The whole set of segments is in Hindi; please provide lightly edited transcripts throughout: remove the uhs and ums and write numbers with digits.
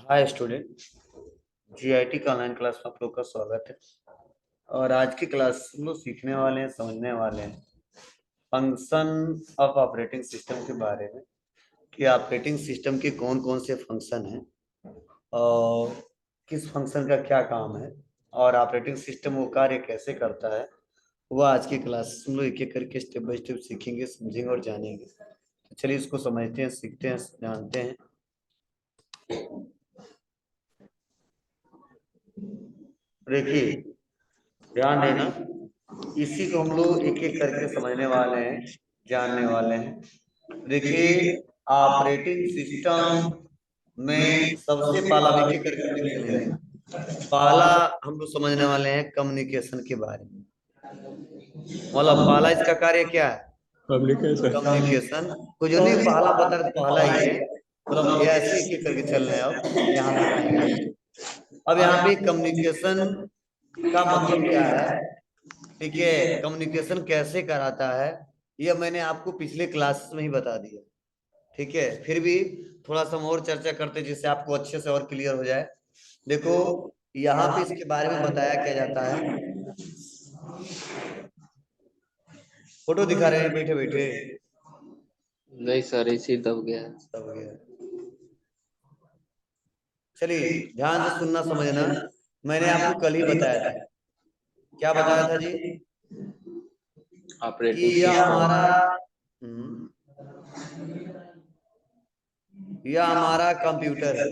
हाय स्टूडेंट, जीआईटी का ऑनलाइन क्लास में आप लोग का स्वागत है। और आज की क्लास हम लोग सीखने वाले हैं, समझने वाले हैं फंक्शन ऑफ ऑपरेटिंग सिस्टम के बारे में कि ऑपरेटिंग सिस्टम के कौन कौन से फंक्शन हैं और किस फंक्शन का क्या काम है और ऑपरेटिंग सिस्टम वो कार्य कैसे करता है। वो आज की क्लास हम लोग एक एक करके स्टेप बाय स्टेप सीखेंगे, समझेंगे और जानेंगे। तो चलिए इसको समझते हैं, सीखते हैं, जानते हैं। देखिए, ध्यान देना, इसी को हम लोग एक एक करके समझने वाले हैं, जानने वाले हैं। देखिए, ऑपरेटिंग सिस्टम में सबसे पहला हम एक एक करके हम देख लेंगे। पहला हम लोग समझने वाले हैं कम्युनिकेशन के बारे में। मतलब पहला इसका कार्य क्या है? कम्युनिकेशन। कम्युनिकेशन। कुछ नहीं, पहला बता रहे तो पहला ही है। मतलब ये ऐसे एक एक करके चल रहे हैं, अब यहाँ तक आएंगे। अब यहाँ पे कम्युनिकेशन का मतलब क्या है? ठीक है, कम्युनिकेशन कैसे कराता है ये मैंने आपको पिछले क्लास में ही बता दिया। ठीक है, फिर भी थोड़ा सा हम और चर्चा करते हैं जिससे आपको अच्छे से और क्लियर हो जाए। देखो, यहाँ पे इसके बारे में बताया क्या जाता है। फोटो दिखा रहे हैं बैठे बैठे। नहीं सर, इसी दब गया है। सब हो गया। चलिए ध्यान से सुनना, समझना। मैंने आपको कल ही बताया था। क्या बताया था जी? कि ऑपरेटिंग यह हमारा सिस्टम। यह हमारा कंप्यूटर है,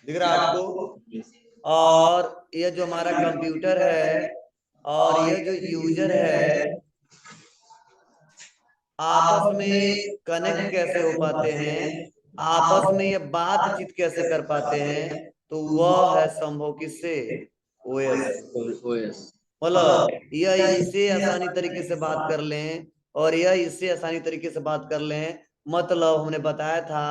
दिख रहा है आपको? और यह जो हमारा कंप्यूटर है और यह जो यूजर है, आपस में कनेक्ट कैसे हो पाते हैं, आपस में ये बातचीत कैसे कर पाते हैं, तो वह है संभव किससे? ओएस। ओएस। मतलब यह इससे आसानी तरीके से बात कर लें और यह इससे आसानी तरीके से बात कर लें। मतलब हमने बताया था,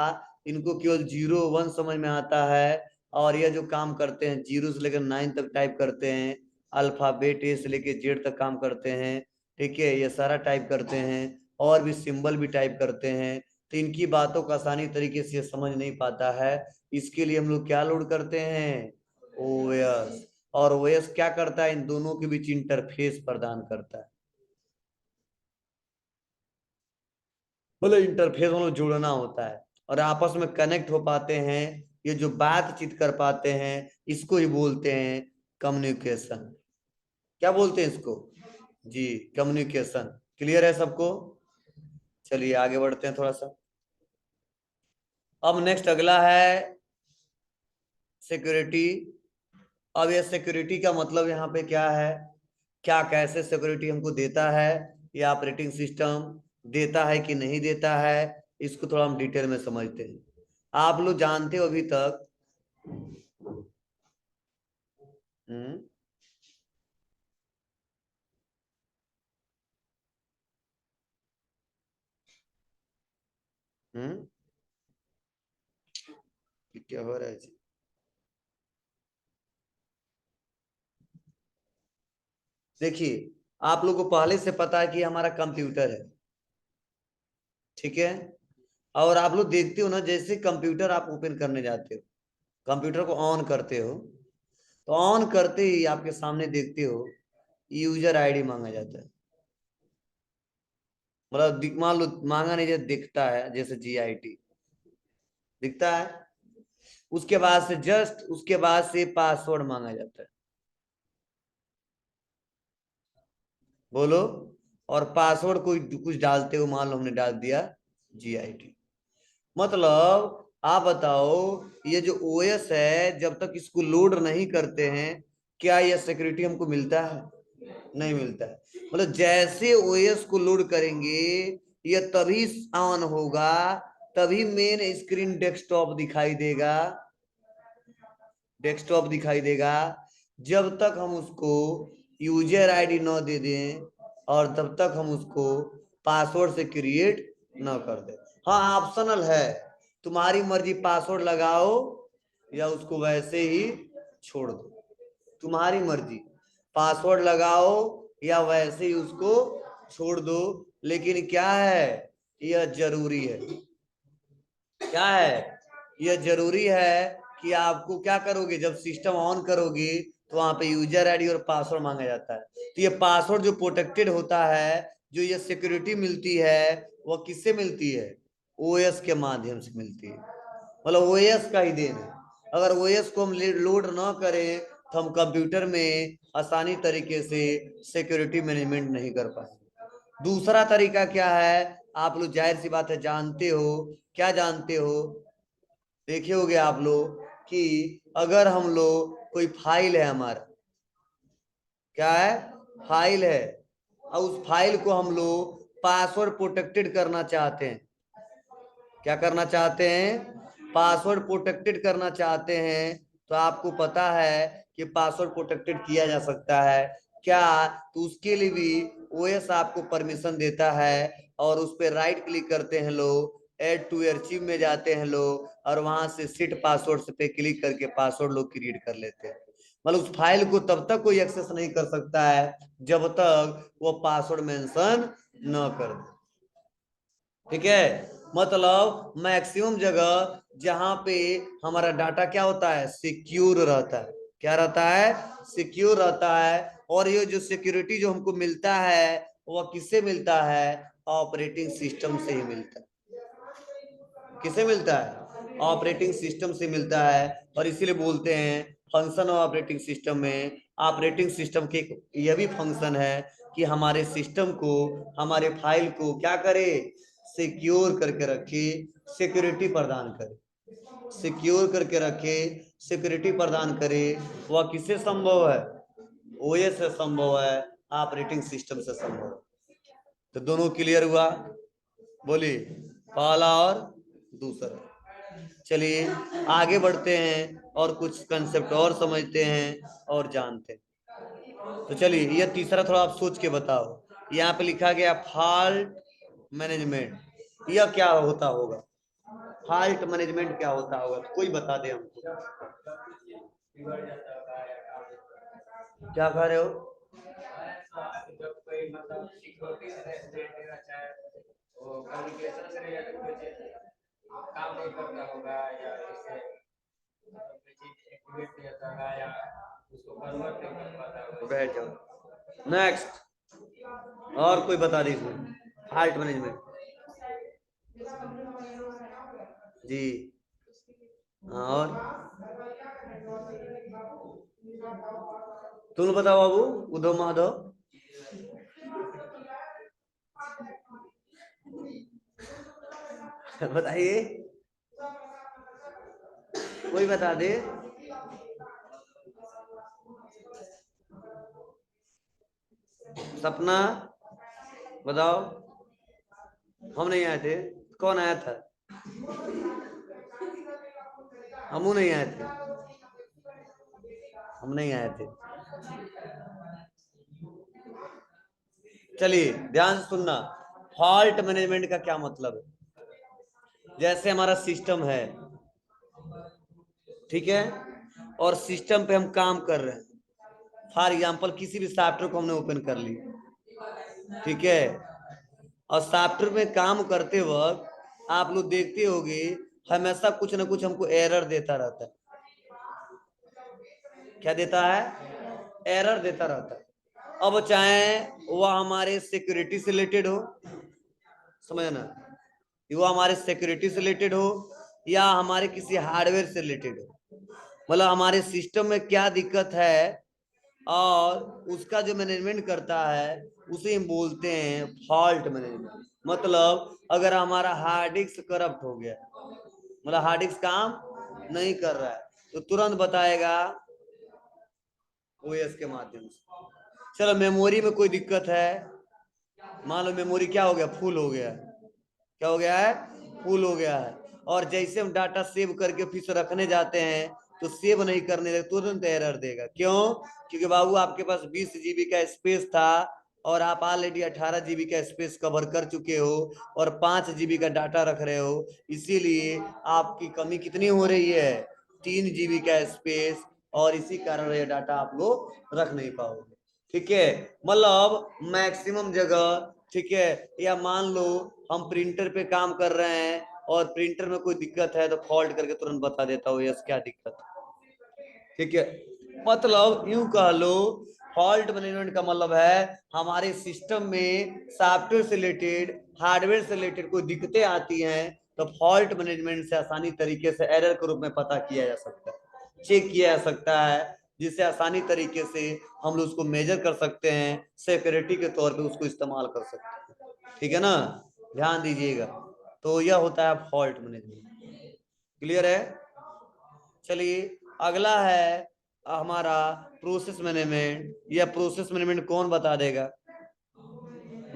इनको केवल 0 1 समझ में आता है और यह जो काम करते हैं 0 से लेकर 9 तक टाइप करते हैं, अल्फाबेट ए से लेकर जेड तक काम करते हैं। ठीक है, ये सारा टाइप करते हैं और भी सिंबल भी टाइप करते हैं। तो इनकी बातों को आसानी तरीके से समझ नहीं पाता है, इसके लिए हम लोग क्या लोड करते हैं? ओएस। और ओएस क्या करता है? इन दोनों के बीच इंटरफेस प्रदान करता है। बोले इंटरफेस मतलब जुड़ना होता है और आपस में कनेक्ट हो पाते हैं, ये जो बातचीत कर पाते हैं, इसको ही बोलते हैं कम्युनिकेशन। क्या बोलते हैं इसको? जी, कम्युनिकेशन। क्लियर है सबको? चलिए आगे बढ़ते हैं थोड़ा सा। अब नेक्स्ट अगला है सिक्योरिटी। अब ये सिक्योरिटी का मतलब यहाँ पे क्या है, क्या कैसे सिक्योरिटी हमको देता है, या ऑपरेटिंग सिस्टम देता है कि नहीं देता है, इसको थोड़ा हम डिटेल में समझते हैं। आप लोग जानते हो अभी तक हम्म हम्म क्या हो रहा है जी? देखिए, आप लोग को पहले से पता है कि हमारा कंप्यूटर है। ठीक है, और आप लोग देखते हो ना, जैसे कंप्यूटर आप ओपन करने जाते हो, कंप्यूटर को ऑन करते हो, तो ऑन करते ही आपके सामने देखते हो यूजर आईडी मांगा जाता है। मतलब मान लो मांगा नहीं, जैसे दिखता है, जैसे जीआईटी दिखता है। उसके बाद से जस्ट उसके बाद से पासवर्ड मांगा जाता है। बोलो। और पासवर्ड कोई कुछ डालते हो, मान लो हमने डाल दिया जीआईटी। मतलब आप बताओ, ये जो ओएस है जब तक इसको लोड नहीं करते हैं, क्या यह सिक्योरिटी हमको मिलता है? नहीं मिलता है। मतलब जैसे ओएस को लोड करेंगे, यह तभी ऑन होगा, तभी मेन स्क्रीन डेस्कटॉप दिखाई देगा। डेस्कटॉप दिखाई देगा जब तक हम उसको यूजर आईडी न दे दें और तब तक हम उसको पासवर्ड से क्रिएट न कर दें। हाँ, ऑप्शनल है, तुम्हारी मर्जी, पासवर्ड लगाओ या उसको वैसे ही छोड़ दो, तुम्हारी मर्जी। पासवर्ड लगाओ या वैसे ही उसको छोड़ दो, लेकिन क्या है, यह जरूरी है। क्या है? यह जरूरी है कि आपको क्या करोगे, जब सिस्टम ऑन करोगे तो वहां पे यूजर आईडी और पासवर्ड मांगा जाता है। तो ये पासवर्ड जो प्रोटेक्टेड होता है, जो ये सिक्योरिटी मिलती है, वो किससे मिलती है? ओएस के माध्यम से मिलती है। मतलब ओएस का ही देन है। अगर ओएस को हम लोड ना करें तो हम कंप्यूटर में आसानी तरीके से सिक्योरिटी मैनेजमेंट नहीं कर पाएंगे। दूसरा तरीका क्या है, आप लोग जाहिर सी बात है जानते हो। क्या जानते हो? देखे होगे आप लोग कि अगर हम लोग कोई फाइल है हमारा, क्या है, फाइल है, और उस फाइल को हम लोग पासवर्ड प्रोटेक्टेड करना चाहते हैं। क्या करना चाहते हैं? पासवर्ड प्रोटेक्टेड करना चाहते हैं। तो आपको पता है कि पासवर्ड प्रोटेक्टेड किया जा सकता है क्या? तो उसके लिए भी ओएस आपको परमिशन देता है, और उस पर राइट क्लिक करते हैं लोग, ऐड टू आर्चिव में जाते हैं लोग, और वहां से सेट पासवर्ड पे क्लिक करके पासवर्ड लोग क्रिएट कर लेते हैं। मतलब उस फाइल को तब तक कोई एक्सेस नहीं कर सकता है जब तक वो पासवर्ड मेंशन न कर दे। ठीक है? मतलब मैक्सिमम जगह जहां पे हमारा डाटा क्या होता है, सिक्योर रहता है। क्या रहता है? सिक्योर रहता है। और ये जो सिक्योरिटी जो हमको मिलता है, वह किससे मिलता है? ऑपरेटिंग सिस्टम से ही मिलता है। किसे मिलता है? ऑपरेटिंग सिस्टम से मिलता है। और इसीलिए बोलते हैं फंक्शन ऑफ ऑपरेटिंग सिस्टम में, ऑपरेटिंग सिस्टम के यह भी फंक्शन है कि हमारे सिस्टम को, हमारे फाइल को क्या करे, सिक्योर करके रखे, सिक्योरिटी प्रदान करे। सिक्योर करके रखे, सिक्योरिटी प्रदान करे। वह किससे संभव है? ओएस से संभव है, ऑपरेटिंग सिस्टम से संभव है। तो दोनों क्लियर हुआ? बोलिए, पहला और दूसरा। चलिए आगे बढ़ते हैं और कुछ कंसेप्ट और समझते हैं और जानते हैं। तो चलिए ये तीसरा थोड़ा आप सोच के बताओ। यहाँ पे लिखा गया फॉल्ट मैनेजमेंट, यह क्या होता होगा? फॉल्ट मैनेजमेंट क्या होता होगा? तो कोई बता दे हमको। क्या कह रहे हो? जब कोई मतलब सिक्योरिटी से रिलेटेड रहता है, वो कम्युनिकेशन से रिलेटेड कोई चीज काम नहीं करता होगा, या इससे कोई चीज एक्टिवेट नहीं होता होगा, या उसको कन्वर्ट नहीं कर पाता होगा। बैठ जाओ, नेक्स्ट। और कोई बता दीजिए इसमें फॉल्ट मैनेजमेंट जी। हाँ, और तुम बताओ बाबू, उद्धव माधव। बताइए, कोई बता दे। सपना बताओ। हम नहीं आए थे, कौन आया था? हमू नहीं आए थे, हम नहीं आए थे। चलिए ध्यान से सुनना, फॉल्ट मैनेजमेंट का क्या मतलब है। जैसे हमारा सिस्टम है, ठीक है, और सिस्टम पे हम काम कर रहे हैं। फॉर एग्जांपल किसी भी सॉफ्टवेयर को हमने ओपन कर लिया, ठीक है, और सॉफ्टवेयर में काम करते वक्त आप लोग देखते होंगे हमेशा कुछ ना कुछ हमको एरर देता रहता है। क्या देता है? एरर देता रहता है। अब चाहे वह हमारे सिक्योरिटी से रिलेटेड हो, समझना, वो हमारे सिक्योरिटी से रिलेटेड हो या हमारे किसी हार्डवेयर से रिलेटेड हो, मतलब हमारे सिस्टम में क्या दिक्कत है और उसका जो मैनेजमेंट करता है उसे हम बोलते हैं फॉल्ट मैनेजमेंट। मतलब अगर हमारा हार्ड डिस्क करप्ट हो गया, मतलब हार्ड डिस्क काम नहीं कर रहा है, तो तुरंत बताएगा ओएस के माध्यम से। चलो मेमोरी में कोई दिक्कत है, मान लो मेमोरी क्या हो गया, फुल हो गया। क्या हो गया है? फुल हो गया है। और जैसे हम डाटा सेव करके फिर से रखने जाते हैं तो सेव नहीं करने लगे, तुरंत एरर देगा। क्यों? क्योंकि बाबू आपके पास 20 जीबी का स्पेस था और आप ऑलरेडी 18 जीबी का स्पेस कवर कर चुके हो और 5 जीबी का डाटा रख रहे हो, इसीलिए आपकी कमी कितनी हो रही है? 3 जीबी का स्पेस, और इसी कारण ये डाटा आप लोग रख नहीं पाओगे। ठीक है, मतलब मैक्सिमम जगह, ठीक है, या मान लो हम प्रिंटर पे काम कर रहे हैं और प्रिंटर में कोई दिक्कत है तो फॉल्ट करके तुरंत बता देता हूँ यस क्या दिक्कत है। ठीक है, मतलब यूं कह लो फॉल्ट मैनेजमेंट का मतलब है हमारे सिस्टम में सॉफ्टवेयर से रिलेटेड हार्डवेयर से रिलेटेड कोई दिक्कतें आती हैं तो फॉल्ट मैनेजमेंट से आसानी तरीके से एरर के रूप में पता किया जा सकता है, चेक किया जा सकता है, जिससे आसानी तरीके से हम लोग उसको मेजर कर सकते हैं, सिक्योरिटी के तौर पे उसको इस्तेमाल कर सकते हैं। ठीक है ना, ध्यान दीजिएगा। तो यह होता है फॉल्ट मैनेजमेंट। क्लियर है? चलिए अगला है हमारा प्रोसेस मैनेजमेंट। या प्रोसेस मैनेजमेंट कौन बता देगा?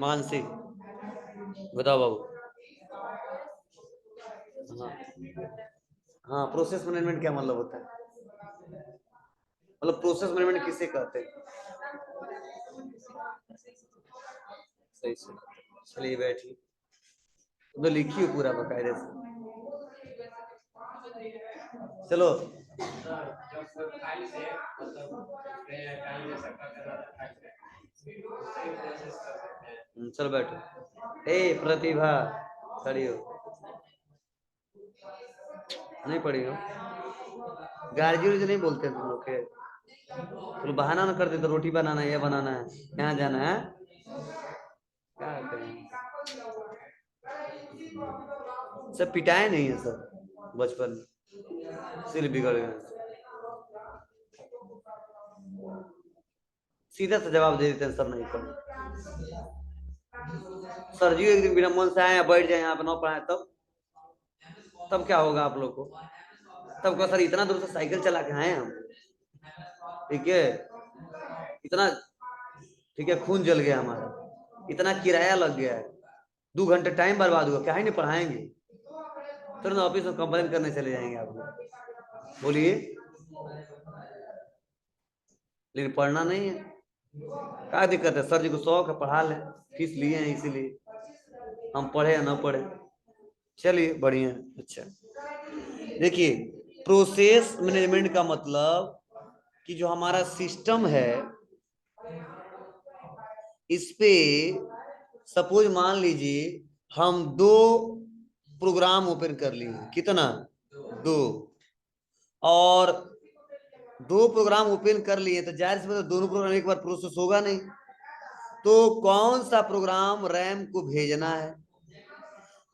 मानसी बताओ बाबू। हाँ हाँ, प्रोसेस मैनेजमेंट क्या मतलब होता है? मतलब प्रोसेस मैनेजमेंट किसे कहते हैं? सही से चलिए बैठिए, तो लिखिए पूरा बकायदे से। चलो चल बैठो। ए प्रतिभा खड़ी हो, नहीं पड़ी हो? गार्जी उर्जी नहीं बोलते तुम लोग के? तो बहाना ना करते तो रोटी बनाना है, ये बनाना है, यहाँ जाना है, क्या करें? सब पिटाए नहीं है सब बचपन में, सिर बिगड़ गए। सीधा सा जवाब दे देते हैं सर नहीं पढ़े। सर जी एक दिन बिना मन से आए बैठ जाए यहाँ पे, ना पढ़ाए तब क्या होगा आप लोग को? तब का सर इतना दूर से साइकिल चला के आए हम, ठीक है, इतना, ठीक है, खून जल गया हमारा, इतना किराया लग गया है, 2 घंटे टाइम बर्बाद हुआ, क्या ही नहीं पढ़ाएंगे? तुरंत ऑफिस में कंप्लेन करने चले जाएंगे आप लोग। बोलिए, लेकिन पढ़ना नहीं है, क्या दिक्कत है? सर जी को शौक है, पढ़ा लें, फीस लिए हैं इसीलिए, हम पढ़े या ना पढ़े। चलिए बढ़िया। अच्छा देखिए, प्रोसेस मैनेजमेंट का मतलब कि जो हमारा सिस्टम है इस पे सपोज मान लीजिए हम 2 प्रोग्राम ओपन कर लिए, कितना? 2। और 2 प्रोग्राम ओपन कर लिए तो जाहिर सी बात है दोनों प्रोग्राम एक बार प्रोसेस होगा नहीं, तो कौन सा प्रोग्राम रैम को भेजना है,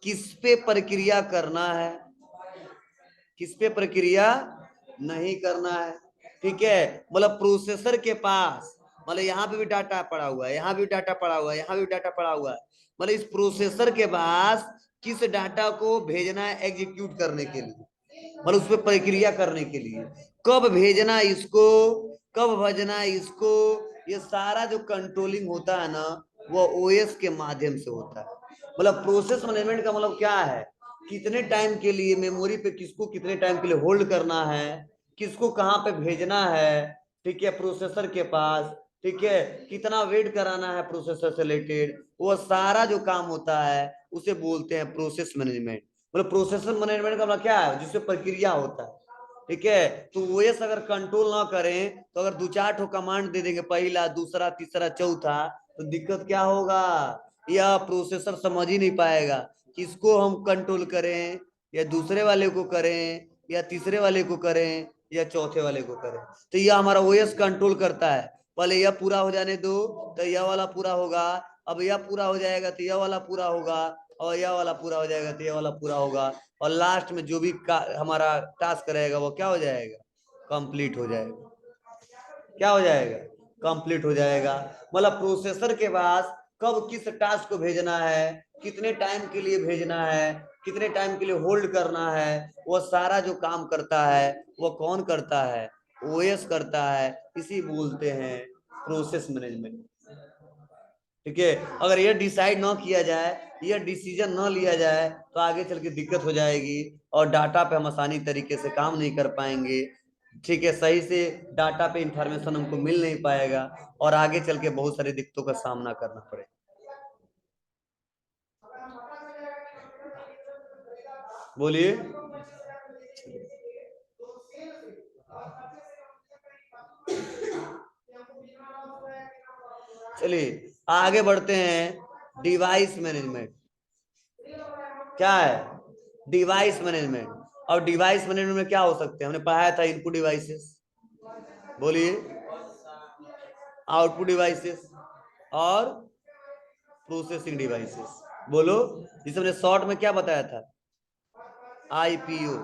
किस पे प्रक्रिया करना है, किस पे प्रक्रिया नहीं करना है। ठीक है, मतलब प्रोसेसर के पास, मतलब यहाँ पे भी डाटा पड़ा हुआ है, यहाँ भी डाटा पड़ा हुआ है, यहाँ भी डाटा पड़ा हुआ है, मतलब इस प्रोसेसर के पास किस डाटा को भेजना है एग्जीक्यूट करने के लिए, मतलब उस पर प्रक्रिया करने के लिए, कब भेजना इसको, कब भेजना इसको, ये सारा जो कंट्रोलिंग होता है ना वो ओएस के माध्यम से होता है। मतलब प्रोसेस मैनेजमेंट का मतलब क्या है, कितने टाइम के लिए मेमोरी पे किसको कितने टाइम के लिए होल्ड करना है, किसको कहाँ पे भेजना है, ठीक है, प्रोसेसर के पास, ठीक है, कितना वेट कराना है प्रोसेसर से रिलेटेड, वो सारा जो काम होता है उसे बोलते हैं प्रोसेस मैनेजमेंट। मतलब प्रोसेसर मैनेजमेंट का मतलब क्या है, जिससे प्रक्रिया होता है। ठीक है, तो ओएस अगर कंट्रोल ना करें तो अगर 2-4 ठो कमांड दे देंगे, पहला दूसरा तीसरा चौथा, तो दिक्कत क्या होगा, यह प्रोसेसर समझ ही नहीं पाएगा किसको हम कंट्रोल करें, या दूसरे वाले को करें, या तीसरे वाले को करें, या चौथे वाले को करें। तो यह हमारा ओएस कंट्रोल करता है, पहले यह पूरा हो जाने दो तो यह वाला पूरा होगा, अब यह पूरा हो जाएगा तो यह वाला पूरा होगा, और यह वाला पूरा हो जाएगा तो यह वाला पूरा होगा, और लास्ट में जो भी हमारा टास्क रहेगा वो क्या हो जाएगा, कंप्लीट हो जाएगा। क्या हो जाएगा, कंप्लीट हो जाएगा। मतलब प्रोसेसर के पास कब किस टास्क को भेजना है, कितने टाइम के लिए भेजना है, कितने टाइम के लिए होल्ड करना है, वो सारा जो काम करता है वो कौन करता है, ओएस करता है, इसी बोलते हैं प्रोसेस मैनेजमेंट। ठीक है, अगर ये डिसाइड ना किया जाए, ये डिसीजन ना लिया जाए तो आगे चल के दिक्कत हो जाएगी, और डाटा पे हम आसानी तरीके से काम नहीं कर पाएंगे। ठीक है, सही से डाटा पे इंफॉर्मेशन हमको मिल नहीं पाएगा, और आगे चल के बहुत सारी दिक्कतों का सामना करना पड़ेगा। बोलिए। चलिए आगे बढ़ते हैं, डिवाइस मैनेजमेंट क्या है? Device management. और डिवाइस मैनेजमेंट में क्या हो सकते हैं, हमने पढ़ाया था इनपुट डिवाइसेस, बोलिए, आउटपुट डिवाइसेस और प्रोसेसिंग डिवाइसेस। बोलो, जिसे हमने शॉर्ट में क्या बताया था, आईपीओ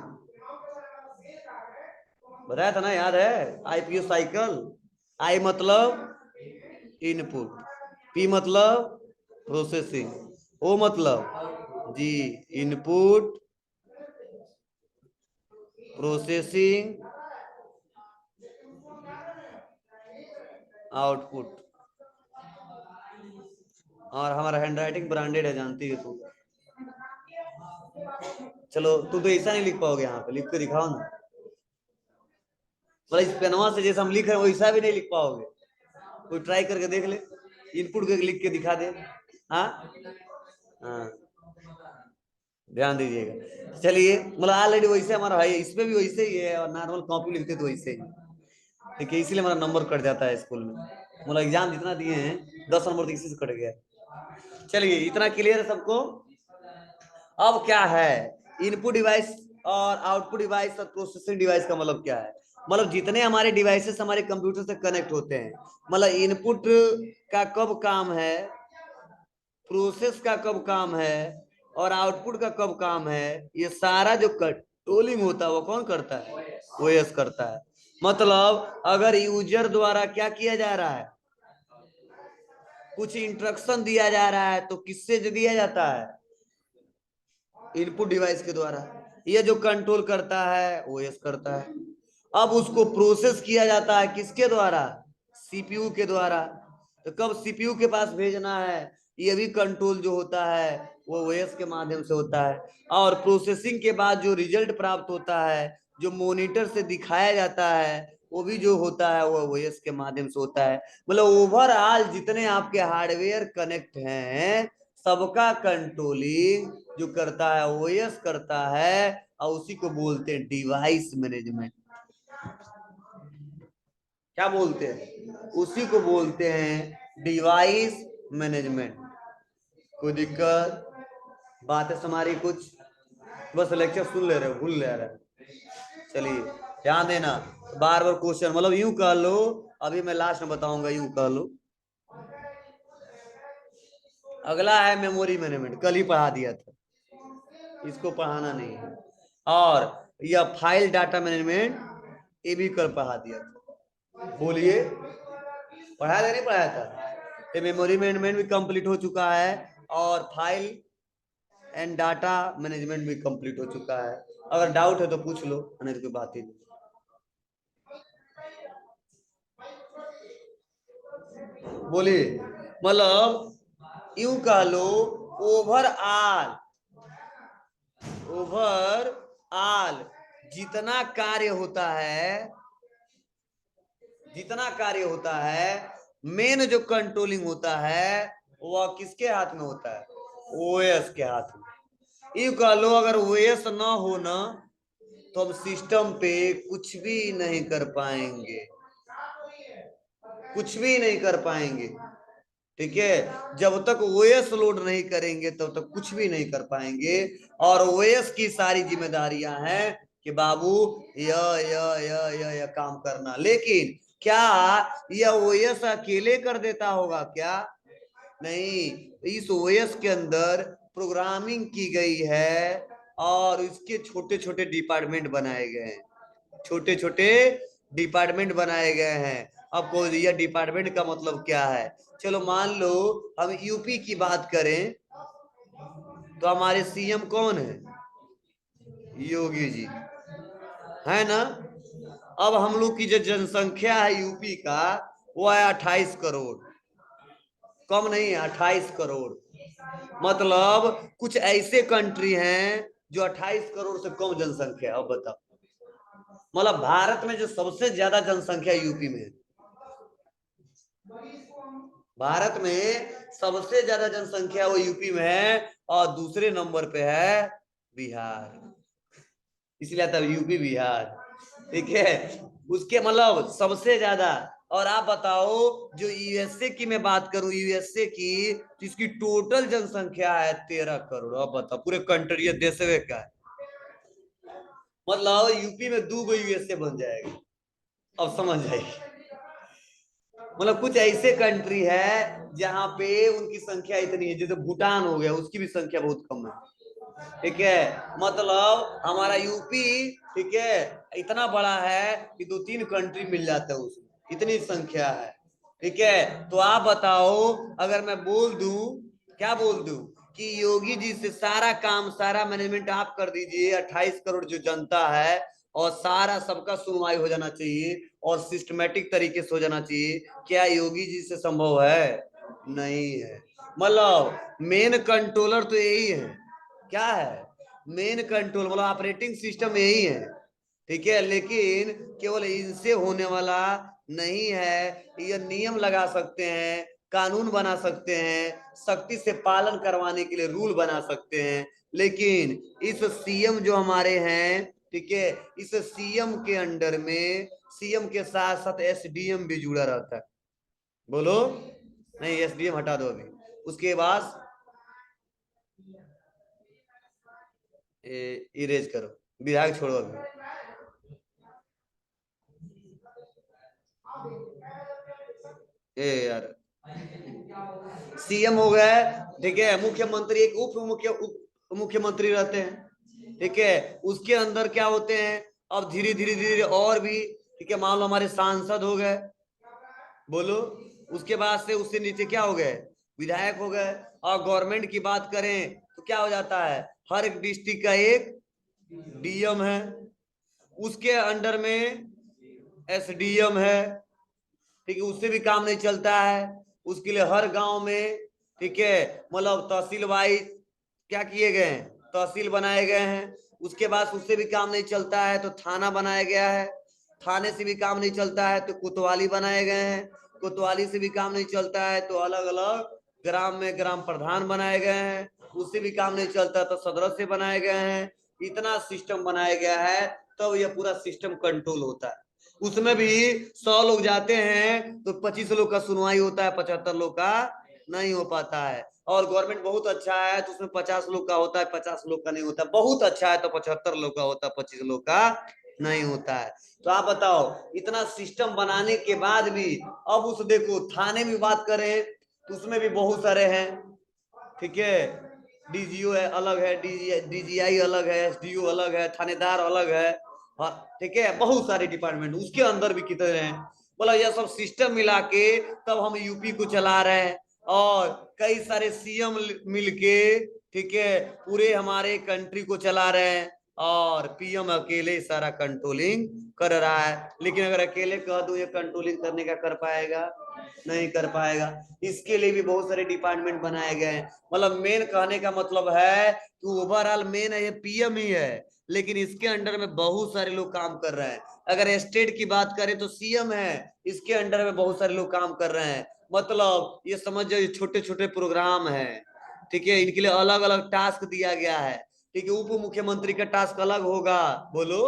बताया था ना, याद है? IPO cycle. आई मतलब इनपुट, पी मतलब प्रोसेसिंग, ओ मतलब जी इनपुट, प्रोसेसिंग, आउटपुट। और हमारा हैंडराइटिंग ब्रांडेड है, जानती है तू। चलो, तू तो ऐसा नहीं लिख पाओगे, यहाँ पे लिख के दिखाओ ना। मतलब इस पेनवा से जैसे हम लिख रहे हैं वैसा भी नहीं लिख पाओगे। कोई ट्राई करके देख ले, इनपुट के लिख के दिखा दे। हाँ हाँ, ध्यान दीजिएगा। चलिए, मतलब ऑलरेडी वैसे हमारा है, इसमें भी वैसे ही है, और नॉर्मल कॉपी लिखते तो वैसे ही। ठीक है, इसीलिए हमारा नंबर कट जाता है स्कूल में। मतलब एग्जाम जितना दिए हैं 10 नंबर तो इसी से कट गया। चलिए, इतना क्लियर है सबको। अब क्या है इनपुट डिवाइस और आउटपुट डिवाइस और प्रोसेसिंग डिवाइस का मतलब क्या है? मतलब जितने हमारे डिवाइसेस हमारे कंप्यूटर से कनेक्ट होते हैं, मतलब इनपुट का कब काम है, प्रोसेस का कब काम है, और आउटपुट का कब काम है, ये सारा जो कंट्रोलिंग होता है वो कौन करता है? ओएस करता है। मतलब अगर यूजर द्वारा क्या किया जा रहा है, कुछ इंस्ट्रक्शन दिया जा रहा है, तो किससे दिया जाता है? इनपुट डिवाइस के द्वारा। ये जो कंट्रोल करता है ओएस करता है। अब उसको प्रोसेस किया जाता है किसके द्वारा? सीपीयू के द्वारा। तो कब सीपीयू के पास भेजना है, ये भी कंट्रोल जो होता है वो ओएस के माध्यम से होता है। और प्रोसेसिंग के बाद जो रिजल्ट प्राप्त होता है, जो मॉनिटर से दिखाया जाता है, वो भी जो होता है वो ओएस के माध्यम से होता है। मतलब ओवरऑल जितने आपके हार्डवेयर कनेक्ट हैं, सबका कंट्रोलिंग जो करता है ओएस करता है, और उसी को बोलते हैं डिवाइस मैनेजमेंट। क्या बोलते हैं? उसी को बोलते हैं डिवाइस मैनेजमेंट। कोई दिक्कत? बात है हमारी कुछ? बस लेक्चर सुन ले रहे हो, भूल ले रहे हो। चलिए, ध्यान देना, बार बार क्वेश्चन, मतलब यूं कह लो, अभी मैं लास्ट में बताऊंगा, यूं कह लो। अगला है मेमोरी मैनेजमेंट, कल ही पढ़ा दिया था, इसको पढ़ाना नहीं है। और यह फाइल डाटा मैनेजमेंट, ये भी कल पढ़ा दिया था। बोलिए, पढ़ाया था नहीं पढ़ाया था? ये मेमोरी मैनेजमेंट भी कंप्लीट हो चुका है, और फाइल एंड डाटा मैनेजमेंट भी कंप्लीट हो चुका है। अगर डाउट है तो पूछ लो, नहीं तो कोई बात ही नहीं। बोलिए, मतलब यूं कह लो, ओवरऑल जितना कार्य होता है, जितना कार्य होता है, मेन जो कंट्रोलिंग होता है वह किसके हाथ में होता है? ओएस के हाथ में। यूं कह लो, अगर ओएस ना हो ना, तो हम सिस्टम पे कुछ भी नहीं कर पाएंगे, कुछ भी नहीं कर पाएंगे। ठीक है, जब तक ओएस लोड नहीं करेंगे तब तक कुछ भी नहीं कर पाएंगे। और ओएस की सारी जिम्मेदारियां हैं कि बाबू यह काम करना। लेकिन क्या यह ओएस अकेले कर देता होगा क्या? नहीं, इस ओएस के अंदर प्रोग्रामिंग की गई है, और इसके छोटे छोटे डिपार्टमेंट बनाए गए हैं, छोटे छोटे डिपार्टमेंट बनाए गए हैं। अब यह डिपार्टमेंट का मतलब क्या है? चलो मान लो हम यूपी की बात करें, तो हमारे सीएम कौन है? योगी जी, है ना? अब हम लोग की जो जनसंख्या है यूपी का, वो है 28 करोड़। कम नहीं है, 28 करोड़। मतलब कुछ ऐसे कंट्री हैं जो 28 करोड़ से कम जनसंख्या। अब बताओ, मतलब भारत में जो सबसे ज्यादा जनसंख्या यूपी में है, भारत में सबसे ज्यादा जनसंख्या वो यूपी में है, और दूसरे नंबर पे है बिहार। इसलिए आता है यूपी बिहार। ठीक है, उसके मतलब सबसे ज्यादा। और आप बताओ, जो यूएसए की मैं बात करूं, यूएसए की, तो इसकी टोटल जनसंख्या है 13 करोड़। अब बताओ पूरे कंट्री देश का है मतलब यूपी में 2 यूएसए बन जाएगा। अब समझ जाइए, मतलब कुछ ऐसे कंट्री है जहां पे उनकी संख्या इतनी है, जैसे भूटान हो गया, उसकी भी संख्या बहुत कम है। ठीक है, मतलब हमारा यूपी, ठीक है, इतना बड़ा है कि 2-3 कंट्री मिल जाता है उसमें, इतनी संख्या है। ठीक है, तो आप बताओ, अगर मैं बोल दूं, क्या बोल दूं कि योगी जी से सारा काम, सारा मैनेजमेंट आप कर दीजिए, 28 करोड़ जो जनता है, और सारा सबका सुनवाई हो जाना चाहिए और सिस्टमेटिक तरीके से हो जाना चाहिए, क्या योगी जी से संभव है? नहीं है। मतलब मेन कंट्रोलर तो यही है, क्या है? मेन कंट्रोल, मतलब ऑपरेटिंग सिस्टम यही है। ठीक है, लेकिन केवल इनसे होने वाला नहीं है। ये नियम लगा सकते हैं, कानून बना सकते हैं, सख्ती से पालन करवाने के लिए रूल बना सकते हैं, लेकिन इस सीएम जो हमारे हैं, ठीक है, इस सीएम के अंडर में सीएम के साथ साथ एसडीएम भी जुड़ा रहता है। बोलो, नहीं एसडीएम हटा दो अभी, उसके बाद इरेज करो, विधायक छोड़ो अभी। ए यार, सीएम हो गए, ठीक है, मुख्यमंत्री, एक उप मुख्यमंत्री रहते हैं। ठीक है, उसके अंदर क्या होते हैं, अब धीरे धीरे धीरे और भी, ठीक है, मान लो हमारे सांसद हो गए, बोलो, उसके बाद से उससे नीचे क्या हो गए, विधायक हो गए। और गवर्नमेंट की बात करें तो क्या हो जाता है, हर एक डिस्ट्रिक्ट का एक डीएम है, उसके अंडर में एसडीएम है। ठीक है, उससे भी काम नहीं चलता है, उसके लिए हर गांव में, ठीक है, मतलब तहसील वाइज क्या किए गए हैं, तहसील बनाए गए हैं। उसके बाद उससे भी काम नहीं चलता है तो थाना बनाया गया है, थाने से भी काम नहीं चलता है तो कोतवाली बनाए गए हैं, कोतवाली से भी काम नहीं चलता है तो अलग अलग ग्राम में ग्राम प्रधान बनाए गए हैं, उससे भी काम नहीं चलता तो सदस्य बनाए गए हैं। इतना सिस्टम बनाया गया है, तब यह पूरा सिस्टम कंट्रोल होता है। उसमें भी 100 लोग जाते हैं तो 25 लोग का सुनवाई होता है, 75 लोग का नहीं हो पाता है। और गवर्नमेंट बहुत अच्छा है तो उसमें 50 लोग का होता है, 50 लोग का नहीं होता। बहुत अच्छा है तो 75 लोग का होता है, 25 लोग का नहीं होता है। तो आप बताओ, इतना सिस्टम बनाने के बाद भी, अब उस देखो थाने में बात करें तो उसमें भी बहुत सारे हैं। ठीक है, डीजीओ है, अलग है, डीजीआई अलग है, एसडीओ अलग है, थानेदार अलग है। हाँ, ठीक है, बहुत सारे डिपार्टमेंट उसके अंदर भी कितने हैं। बोला यह सब सिस्टम मिला के तब हम यूपी को चला रहे हैं, और कई सारे सीएम मिलके, ठीक है, पूरे हमारे कंट्री को चला रहे हैं, और पीएम अकेले सारा कंट्रोलिंग कर रहा है। लेकिन अगर अकेले कह दूं ये कंट्रोलिंग करने का कर पाएगा? नहीं कर पाएगा। इसके लिए भी बहुत सारे डिपार्टमेंट बनाए गए हैं। मतलब मेन कहने का मतलब है कि ओवरऑल मेन है ये पीएम ही है, लेकिन इसके अंडर में बहुत सारे लोग काम कर रहे हैं। अगर स्टेट की बात करें तो सीएम है, इसके अंडर में बहुत सारे लोग काम कर रहे हैं। मतलब ये समझ जाओ, छोटे छोटे प्रोग्राम है, ठीक है, इनके लिए अलग अलग टास्क दिया गया है। ठीक है, उप मुख्यमंत्री का टास्क अलग होगा, बोलो,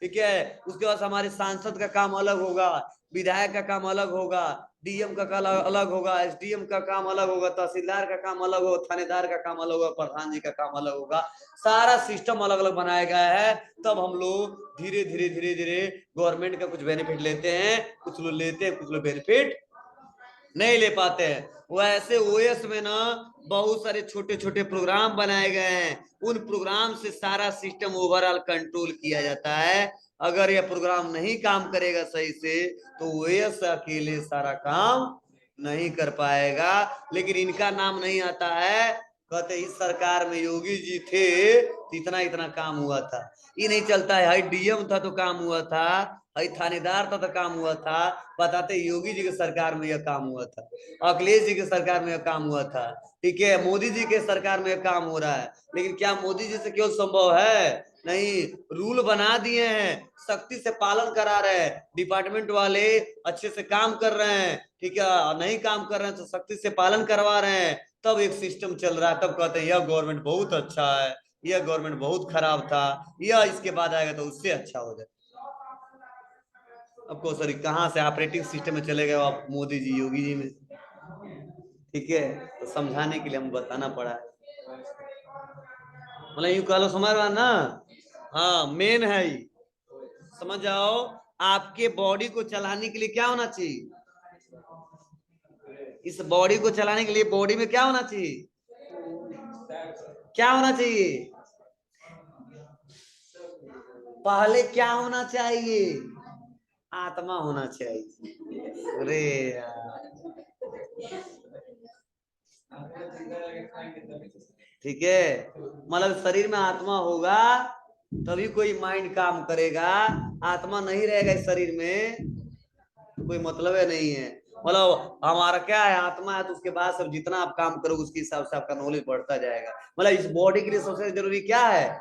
ठीक है, उसके बाद हमारे सांसद का काम अलग होगा, विधायक का काम अलग होगा, डीएम का काम अलग होगा, एसडीएम का काम अलग होगा, तहसीलदार का काम अलग होगा, थानेदार का काम अलग होगा, प्रधान जी का काम अलग होगा। सारा सिस्टम अलग अलग बनाया गया है। तब हम लोग धीरे धीरे धीरे धीरे गवर्नमेंट का कुछ बेनिफिट लेते हैं, कुछ लोग लेते हैं, कुछ लोग बेनिफिट नहीं ले पाते हैं। वैसे ओएस में ना बहुत सारे छोटे छोटे प्रोग्राम बनाए गए हैं, उन प्रोग्राम से सारा सिस्टम ओवरऑल कंट्रोल किया जाता है। अगर यह प्रोग्राम नहीं काम करेगा सही से तो ओएस अकेले सारा काम नहीं कर पाएगा। लेकिन इनका नाम नहीं आता है, कहते इस सरकार में योगी जी थे तो इतना इतना काम हुआ था। ये नहीं चलता है, हाई डीएम था तो काम हुआ था, हाई थानेदार था तो काम हुआ था। बताते योगी जी के सरकार में यह काम हुआ था, अखिलेश जी के सरकार में यह काम हुआ था, ठीक है, मोदी जी के सरकार में यह काम हो रहा है। लेकिन क्या मोदी जी से क्यों संभव है? नहीं, रूल बना दिए हैं, सख्ती से पालन करा रहे हैं, डिपार्टमेंट वाले अच्छे से काम कर रहे हैं, ठीक है, नहीं काम कर रहे हैं तो सख्ती से पालन करवा रहे हैं, तब एक सिस्टम चल रहा है। तब कहते हैं यह गवर्नमेंट बहुत अच्छा है, यह गवर्नमेंट बहुत खराब था, यह इसके बाद आएगा तो उससे अच्छा हो जाए। आपको सॉरी कहाँ से ऑपरेटिंग सिस्टम में चले गए आप मोदी जी योगी जी में? ठीक है, तो समझाने के लिए हम बताना पड़ा है। मतलब यूं कह लो, समझ रहा ना, हाँ मेन है ही। समझ जाओ, आपके बॉडी को चलाने के लिए क्या होना चाहिए? इस बॉडी को चलाने के लिए बॉडी में क्या होना चाहिए? क्या होना चाहिए? पहले क्या होना चाहिए? आत्मा होना चाहिए। अरे यार, ठीक है, मतलब शरीर में आत्मा होगा तभी कोई माइंड काम करेगा। आत्मा नहीं रहेगा इस शरीर में, कोई मतलब है नहीं है। मतलब हमारा क्या है, आत्मा है तो उसके बाद सब जितना आप काम करोगे उसके हिसाब से आपका नॉलेज बढ़ता जाएगा। मतलब इस बॉडी के लिए सबसे जरूरी क्या है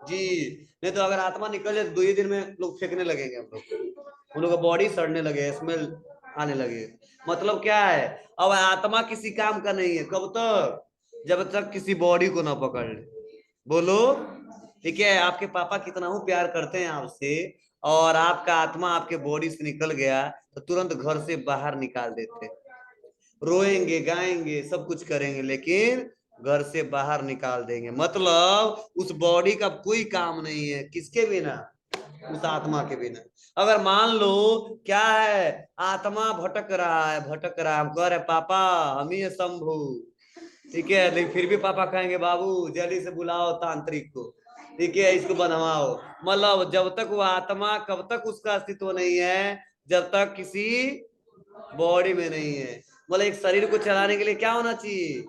जी? नहीं तो अगर आत्मा निकल जाए तो 2 ही दिन में लोग फेंकने लगेंगे, हम लोग, उन लोग का बॉडी सड़ने लगे, स्मेल आने लगे। मतलब क्या है, अब आत्मा किसी काम का नहीं है कब तक? जब तक किसी बॉडी को ना पकड़ ले। बोलो, ठीक है, आपके पापा कितना ही प्यार करते हैं आपसे, और आपका आत्मा आपके बॉडी से निकल गया तो तुरंत घर से बाहर निकाल देते। रोएंगे, गाएंगे, सब कुछ करेंगे, लेकिन घर से बाहर निकाल देंगे। मतलब उस बॉडी का कोई काम नहीं है, किसके बिना? उस आत्मा के बिना। अगर मान लो क्या है, आत्मा भटक रहा है, भटक रहा है, हम कह रहे पापा हम ही है शंभू, ठीक है, लेकिन फिर भी पापा कहेंगे बाबू जल्दी से बुलाओ तांत्रिक को, ठीक है, इसको बनवाओ। मतलब जब तक वो आत्मा, कब तक उसका अस्तित्व नहीं है? जब तक किसी बॉडी में नहीं है। मतलब एक शरीर को चलाने के लिए क्या होना चाहिए?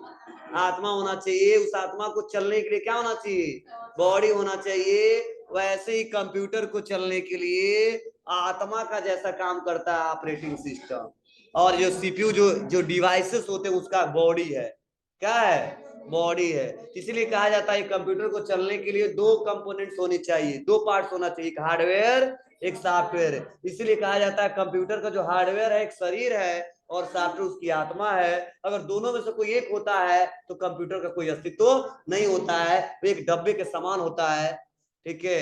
आत्मा होना चाहिए। उस आत्मा को चलने के लिए क्या होना चाहिए? बॉडी होना चाहिए। वैसे ही कंप्यूटर को चलने के लिए आत्मा का जैसा काम करता है ऑपरेटिंग सिस्टम, और जो सीपीयू, जो जो डिवाइसेस होते हैं उसका बॉडी है। क्या है? बॉडी है। इसलिए कहा जाता है कंप्यूटर को चलने के लिए 2 कंपोनेंट्स होनी चाहिए, 2 पार्ट्स होना चाहिए, एक हार्डवेयर एक सॉफ्टवेयर। इसलिए कहा जाता है कंप्यूटर का जो हार्डवेयर है एक शरीर है और सॉफ्टवेयर उसकी आत्मा है। अगर दोनों में से कोई एक होता है तो कंप्यूटर का कोई अस्तित्व नहीं होता है, वो एक डब्बे के समान होता है, ठीक है,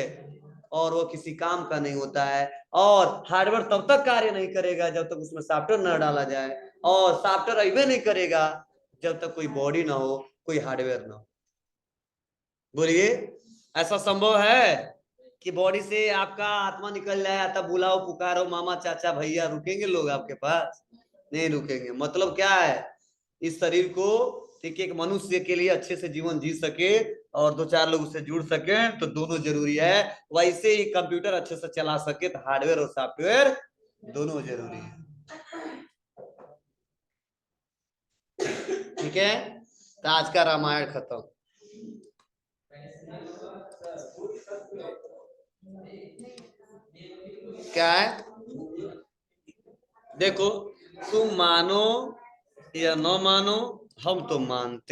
और वो किसी काम का नहीं होता है। और हार्डवेयर तब तक कार्य नहीं करेगा जब तक उसमें सॉफ्टवेयर न डाला जाए, और सॉफ्टवेयर अभी नहीं करेगा जब तक कोई बॉडी ना हो, कोई हार्डवेयर ना हो। बोलिए, ऐसा संभव है कि बॉडी से आपका आत्मा निकल जाए, तब बुलाओ पुकारो मामा चाचा भैया, रुकेंगे लोग आपके पास? नहीं रुकेंगे। मतलब क्या है, इस शरीर को, ठीक है, एक मनुष्य के लिए अच्छे से जीवन जी सके और 2-4 लोग उससे जुड़ सके तो दोनों जरूरी है। वैसे ही कंप्यूटर अच्छे से चला सके तो हार्डवेयर और सॉफ्टवेयर दोनों जरूरी है। ठीक है, तो आज का रामायण खत्म। क्या है, देखो, तुम मानो या न मानो, हम तो मानते